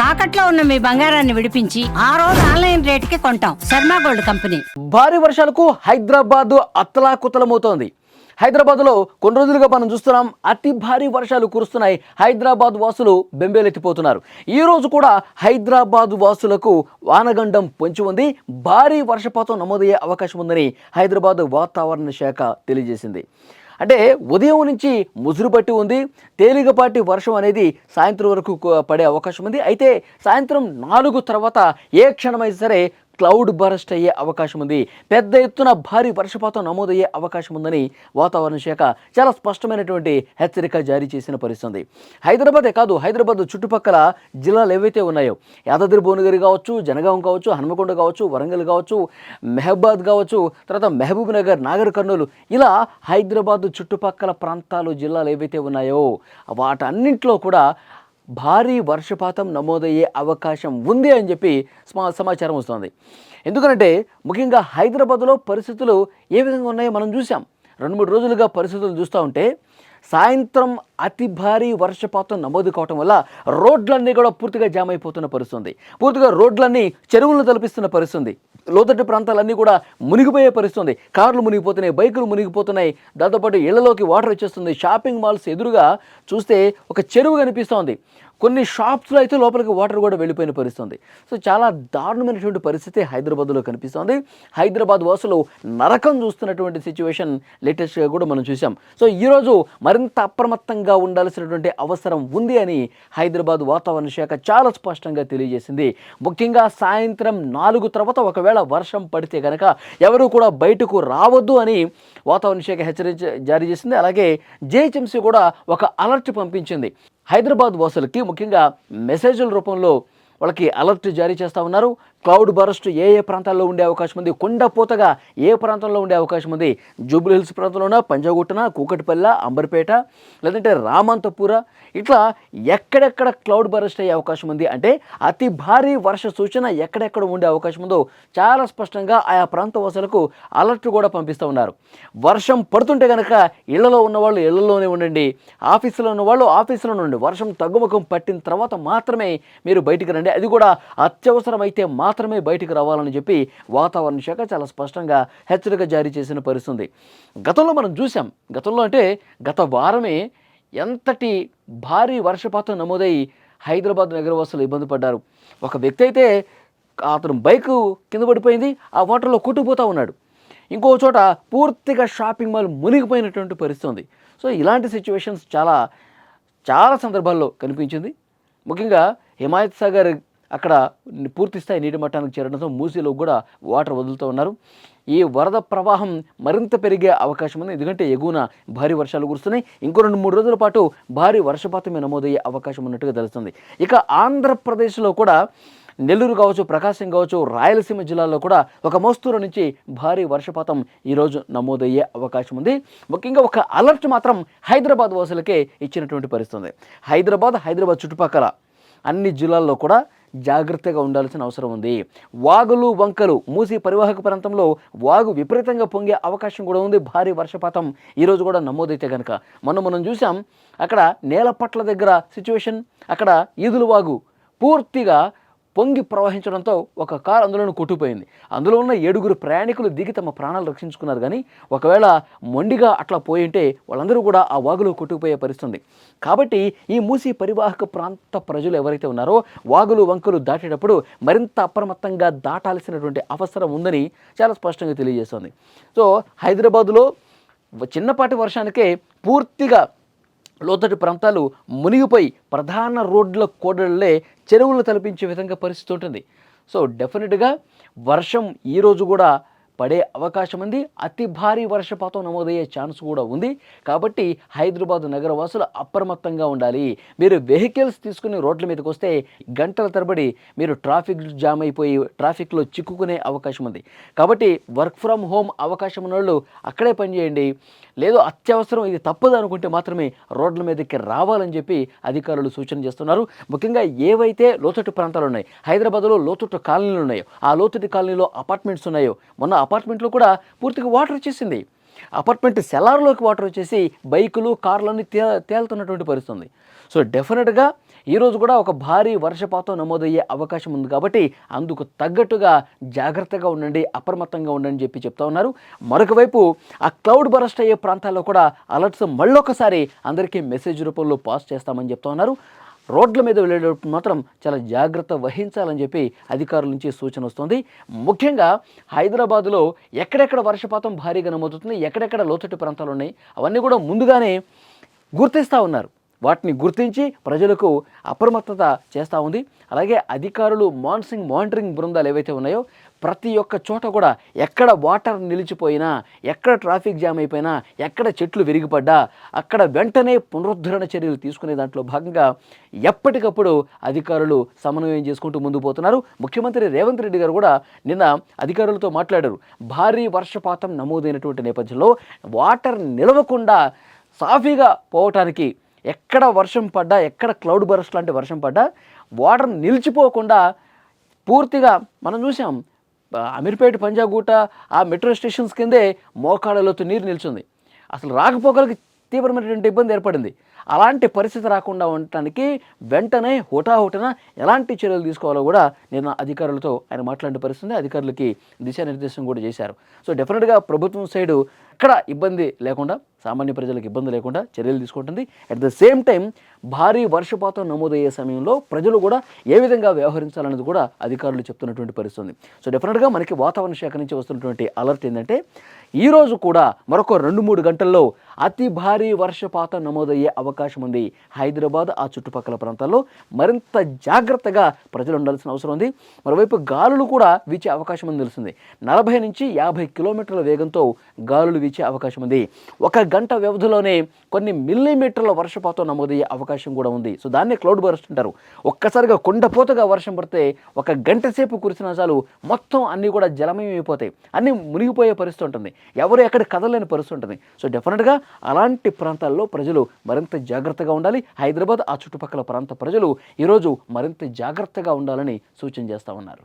తాకట్లో ఉన్న మీ బంగారాన్ని విడిపించి ఆ రోజు ఆన్లైన్ రేటుకి కొంటాం. Sharma gold company. భారీ వర్షాలకు హైదరాబాద్ అతలాకుతలమవుతోంది. హైదరాబాద్లో కొన్ని రోజులుగా మనం చూస్తున్నాం, అతి భారీ వర్షాలు కురుస్తున్నాయి. హైదరాబాద్ వాసులు బెంబేలెత్తిపోతున్నారు. ఈ రోజు కూడా హైదరాబాద్ వాసులకు వానగండం పొంచి ఉంది. భారీ వర్షపాతం నమోదయ్యే అవకాశం ఉందని హైదరాబాద్ వాతావరణ శాఖ తెలియజేసింది. అంటే ఉదయం నుంచి ముసురు పట్టి ఉంది. తేలికపాటి వర్షం అనేది సాయంత్రం వరకు పడే అవకాశం ఉంది. అయితే సాయంత్రం 4 తర్వాత ఏ క్షణమైనా సరే క్లౌడ్ బరస్ట్ అయ్యే అవకాశం ఉంది. పెద్ద ఎత్తున భారీ వర్షపాతం నమోదయ్యే అవకాశం ఉందని వాతావరణ శాఖ చాలా స్పష్టమైనటువంటి హెచ్చరిక జారీ చేసిన పరిస్థితి. హైదరాబాదే కాదు, హైదరాబాద్ చుట్టుపక్కల జిల్లాలు ఏవైతే ఉన్నాయో, యాదాద్రి భువనగిరి కావచ్చు, జనగాం కావచ్చు, హనుమకొండ కావచ్చు, వరంగల్ కావచ్చు, మెహబాద్ కావచ్చు, తర్వాత మహబూబ్ నగర్, నాగర్ కర్నూలు, ఇలా హైదరాబాద్ చుట్టుపక్కల ప్రాంతాలు జిల్లాలు ఏవైతే ఉన్నాయో వాటన్నింటిలో కూడా భారీ వర్షపాతం నమోదయ్యే అవకాశం ఉంది అని చెప్పి సమాచారం వస్తుంది. ఎందుకంటే ముఖ్యంగా హైదరాబాద్లో పరిస్థితులు ఏ విధంగా ఉన్నాయో మనం చూసాం. 2-3 రోజులుగా పరిస్థితులు చూస్తూ ఉంటే సాయంత్రం అతి భారీ వర్షపాతం నమోదు కావటం వల్ల రోడ్లన్నీ కూడా పూర్తిగా జామ్ అయిపోతున్న పరిస్థితి. పూర్తిగా రోడ్లన్నీ చెరువులను తలపిస్తున్న పరిస్థితి. లోతట్టు ప్రాంతాలన్నీ కూడా మునిగిపోయే పరిస్థితి. కార్లు మునిగిపోతున్నాయి, బైకులు మునిగిపోతున్నాయి. దాంతోపాటు ఇళ్లలోకి వాటర్ వచ్చేస్తుంది. షాపింగ్ మాల్స్ ఎదురుగా చూస్తే ఒక చెరువు కనిపిస్తోంది. కొన్ని షాప్స్లో అయితే లోపలికి వాటర్ కూడా వెళ్ళిపోయిన పరిస్థితి. సో చాలా దారుణమైనటువంటి పరిస్థితి హైదరాబాద్లో కనిపిస్తోంది. హైదరాబాద్ వాసులు నరకం చూస్తున్నటువంటి సిచ్యువేషన్ లేటెస్ట్గా కూడా మనం చూసాం. సో ఈరోజు మరింత అప్రమత్తంగా ఉండాల్సినటువంటి అవసరం ఉంది అని హైదరాబాద్ వాతావరణ శాఖ చాలా స్పష్టంగా తెలియజేసింది. ముఖ్యంగా సాయంత్రం 4 తర్వాత ఒకవేళ వర్షం పడితే కనుక ఎవరు కూడా బయటకు రావద్దు అని వాతావరణ శాఖ హెచ్చరిక జారీ చేసింది. అలాగే జిహెచ్ఎంసీ కూడా ఒక అలర్ట్ పంపించింది. హైదరాబాద్ వాసులకి ముఖ్యంగా మెసేజ్ల రూపంలో వాళ్ళకి అలర్ట్ జారీ చేస్తూ ఉన్నారు. క్లౌడ్ బరస్ట్ ఏ ప్రాంతాల్లో ఉండే అవకాశం ఉంది, కొండపోతగా ఏ ప్రాంతంలో ఉండే అవకాశం ఉంది, జూబ్లీ హిల్స్ ప్రాంతంలోన, పంజాగుట్టన, కూకట్పల్లి, అంబర్పేట, లేదంటే రామంతపుర, ఇట్లా ఎక్కడెక్కడ క్లౌడ్ బరస్ట్ అయ్యే అవకాశం ఉంది అంటే అతి భారీ వర్ష సూచన ఎక్కడెక్కడ ఉండే అవకాశం ఉందో చాలా స్పష్టంగా ఆయా ప్రాంత వాసులకు అలర్ట్ కూడా పంపిస్తూ ఉన్నారు. వర్షం పడుతుంటే కనుక ఇళ్లలో ఉన్నవాళ్ళు ఇళ్లలోనే ఉండండి, ఆఫీసులో ఉన్నవాళ్ళు ఆఫీసులో ఉండండి. వర్షం తగ్గుముఖం పట్టిన తర్వాత మాత్రమే మీరు బయటికి రండి, అది కూడా అత్యవసరం అయితే మాత్రమే బయటికి రావాలని చెప్పి వాతావరణ శాఖ చాలా స్పష్టంగా హెచ్చరిక జారీ చేసిన పరిస్థితి. గతంలో మనం చూసాం, గతంలో అంటే గత వారమే ఎంతటి భారీ వర్షపాతం నమోదై హైదరాబాద్ నగరవాసులు ఇబ్బంది పడ్డారు. ఒక వ్యక్తి అయితే అతను బైకు కింద పడిపోయింది, ఆ వాటర్లో కొట్టుకుపోతూ ఉన్నాడు. ఇంకో చోట పూర్తిగా షాపింగ్ మాల్ మునిగిపోయినటువంటి పరిస్థితి ఉంది. సో ఇలాంటి సిచ్యువేషన్స్ చాలా సందర్భాల్లో కనిపించింది. ముఖ్యంగా హిమాయత్ సాగర్ అక్కడ పూర్తి స్థాయి నీటి మట్టానికి చేరడంతో మూసీలో కూడా వాటర్ వదులుతూ ఉన్నారు. ఈ వరద ప్రవాహం మరింత పెరిగే అవకాశం ఉంది. ఎందుకంటే ఎగువన భారీ వర్షాలు కురుస్తున్నాయి. ఇంకో 2-3 రోజుల పాటు భారీ వర్షపాతమే నమోదయ్యే అవకాశం ఉన్నట్టుగా తెలుస్తుంది. ఇక ఆంధ్రప్రదేశ్లో కూడా నెల్లూరు కావచ్చు, ప్రకాశం కావచ్చు, రాయలసీమ జిల్లాల్లో కూడా ఒక మోస్తరు నుంచి భారీ వర్షపాతం ఈరోజు నమోదయ్యే అవకాశం ఉంది. ముఖ్యంగా ఒక అలర్ట్ మాత్రం హైదరాబాద్ వాసులకే ఇచ్చినటువంటి పరిస్థితి. హైదరాబాద్ చుట్టుపక్కల అన్ని జిల్లాల్లో కూడా జాగ్రత్తగా ఉండాల్సిన అవసరం ఉంది. వాగులు, వంకలు, మూసీ పరివాహక ప్రాంతంలో వాగు విపరీతంగా పొంగే అవకాశం కూడా ఉంది. భారీ వర్షపాతం ఈరోజు కూడా నమోదైతే కనుక మనం చూసాం, అక్కడ నేలపట్ల దగ్గర సిచ్యువేషన్, అక్కడ ఈదుల వాగు పూర్తిగా పొంగి ప్రవహించడంతో ఒక కారు అందులోనే కొట్టుకుపోయింది. అందులో ఉన్న 7 ప్రయాణికులు దిగి తమ ప్రాణాలు రక్షించుకున్నారు. కానీ ఒకవేళ మొండిగా అట్లా పోయింటే వాళ్ళందరూ కూడా ఆ వాగులో కొట్టుకుపోయే పరిస్థితి. కాబట్టి ఈ మూసీ పరివాహక ప్రాంత ప్రజలు ఎవరైతే ఉన్నారో వాగులు, వంకలు దాటేటప్పుడు మరింత అప్రమత్తంగా దాటాల్సినటువంటి అవసరం ఉందని చాలా స్పష్టంగా తెలియజేస్తుంది. సో హైదరాబాదులో చిన్నపాటి వర్షానికే పూర్తిగా లోతట్టు ప్రాంతాలు మునిగిపోయి ప్రధాన రోడ్ల కూడళ్లే చెరువులు తలపించే విధంగా పరిస్థితి ఉంటుంది. సో డెఫినెట్గా వర్షం ఈరోజు కూడా పడే అవకాశం ఉంది. అతి భారీ వర్షపాతం నమోదయ్యే ఛాన్స్ కూడా ఉంది. కాబట్టి హైదరాబాద్ నగరవాసులు అప్రమత్తంగా ఉండాలి. మీరు వెహికల్స్ తీసుకుని రోడ్ల మీదకి వస్తే గంటల తరబడి మీరు ట్రాఫిక్ జామ్ అయిపోయి ట్రాఫిక్లో చిక్కుకునే అవకాశం ఉంది. కాబట్టి వర్క్ ఫ్రమ్ హోమ్ అవకాశం ఉన్న వాళ్ళు అక్కడే పనిచేయండి. లేదు అత్యవసరం ఇది తప్పదు అనుకుంటే మాత్రమే రోడ్ల మీదకి రావాలని చెప్పి అధికారులు సూచన చేస్తున్నారు. ముఖ్యంగా ఏవైతే లోతట్టు ప్రాంతాలు ఉన్నాయి, హైదరాబాద్లో లోతట్టు కాలనీలు ఉన్నాయో, ఆ లోతట్టు కాలనీలో అపార్ట్మెంట్స్ ఉన్నాయో, మొన్న అపార్ట్మెంట్లో కూడా పూర్తిగా వాటర్ వచ్చేసింది. అపార్ట్మెంట్ సెల్లార్లోకి వాటర్ వచ్చేసి బైకులు, కార్లన్నీ తేలుతున్నటువంటి పరిస్థితి ఉంది. సో డెఫినెట్గా ఈరోజు కూడా ఒక భారీ వర్షపాతం నమోదయ్యే అవకాశం ఉంది కాబట్టి అందుకు తగ్గట్టుగా జాగ్రత్తగా ఉండండి, అప్రమత్తంగా ఉండండి చెప్పి చెప్తా ఉన్నారు. మరొక వైపు ఆ క్లౌడ్ బరస్ట్ అయ్యే ప్రాంతాల్లో కూడా అలర్ట్స్ మళ్ళొకసారి అందరికీ మెసేజ్ రూపంలో పాస్ చేస్తామని చెప్తా ఉన్నారు. రోడ్ల మీద వెళ్ళేటప్పుడు మాత్రం చాలా జాగ్రత్త వహించాలని చెప్పి అధికారుల నుంచి సూచన వస్తుంది. ముఖ్యంగా హైదరాబాదులో ఎక్కడెక్కడ వర్షపాతం భారీగా నమోదవుతుంది, ఎక్కడెక్కడ లోతట్టు ప్రాంతాలు ఉన్నాయి అవన్నీ కూడా ముందుగానే గుర్తిస్తూ ఉన్నారు. వాటిని గుర్తించి ప్రజలకు అప్రమత్తత చేస్తూ ఉంది. అలాగే అధికారులు మానిటరింగ్ బృందాలు ఏవైతే ఉన్నాయో ప్రతి ఒక్క చోట కూడా ఎక్కడ వాటర్ నిలిచిపోయినా, ఎక్కడ ట్రాఫిక్ జామ్ అయిపోయినా, ఎక్కడ చెట్లు విరిగిపడ్డా అక్కడ వెంటనే పునరుద్ధరణ చర్యలు తీసుకునే దాంట్లో భాగంగా ఎప్పటికప్పుడు అధికారులు సమన్వయం చేసుకుంటూ ముందుకు పోతున్నారు. ముఖ్యమంత్రి రేవంత్ రెడ్డి గారు కూడా నిన్న అధికారులతో మాట్లాడారు. భారీ వర్షపాతం నమోదైనటువంటి నేపథ్యంలో వాటర్ నిలవకుండా సాఫీగా పోవటానికి ఎక్కడ వర్షం పడ్డా, ఎక్కడ క్లౌడ్ బరస్ట్ లాంటి వర్షం పడ్డా వాటర్ నిలిచిపోకుండా పూర్తిగా మనం చూసాం. అమీర్పేట, పంజాగుట్ట ఆ మెట్రో స్టేషన్స్ కిందే మోకాళ్ళలోతు నీరు నిల్చుంది. అసలు రాకపోకలకి తీవ్రమైనటువంటి ఇబ్బంది ఏర్పడింది. అలాంటి పరిస్థితి రాకుండా ఉండటానికి వెంటనే హుటాహుటిన ఎలాంటి చర్యలు తీసుకోవాలో కూడా నిన్న అధికారులతో ఆయన మాట్లాడిన పరిస్థితి, అధికారులకి దిశానిర్దేశం కూడా చేశారు. సో డెఫినెట్గా ప్రభుత్వం సైడు ఎక్కడ ఇబ్బంది లేకుండా, సామాన్య ప్రజలకు ఇబ్బంది లేకుండా చర్యలు తీసుకుంటుంది. అట్ ద సేమ్ టైం భారీ వర్షపాతం నమోదయ్యే సమయంలో ప్రజలు కూడా ఏ విధంగా వ్యవహరించాలనేది కూడా అధికారులు చెప్తున్నటువంటి పరిస్థితి. సో డెఫినెట్గా మనకి వాతావరణ శాఖ నుంచి వస్తున్నటువంటి అలర్ట్ ఏంటంటే ఈరోజు కూడా మరొక 2-3 గంటల్లో అతి భారీ వర్షపాతం నమోదయ్యే అవకాశం ఉంది. హైదరాబాద్ ఆ చుట్టుపక్కల ప్రాంతాల్లో మరింత జాగ్రత్తగా ప్రజలు ఉండాల్సిన అవసరం ఉంది. మరోవైపు గాలులు కూడా వీచే అవకాశం ఉంది తెలిసింది. 40 నుంచి 50 కిలోమీటర్ల వేగంతో గాలులు వీచే అవకాశం ఉంది. 1 గంట వ్యవధిలోనే కొన్ని మిల్లీమీటర్ల వర్షపాతం నమోదయ్యే అవకాశం కూడా ఉంది. సో దాన్నే క్లౌడ్ బరస్ట్ అంటారు. ఒక్కసారిగా కొండపోతగా వర్షం పడితే 1 గంట సేపు కురిసిన చాలు మొత్తం అన్నీ కూడా జలమయం అయిపోతాయి, అన్నీ మునిగిపోయే పరిస్థితి ఉంటుంది, ఎవరు ఎక్కడ కదలలేని పరిస్థితి ఉంటుంది. సో డెఫినెట్గా అలాంటి ప్రాంతాల్లో ప్రజలు మరింత జాగ్రత్తగా ఉండాలి. హైదరాబాద్ ఆ చుట్టుపక్కల ప్రాంత ప్రజలు ఈరోజు మరింత జాగ్రత్తగా ఉండాలని సూచన చేస్తూ ఉన్నారు.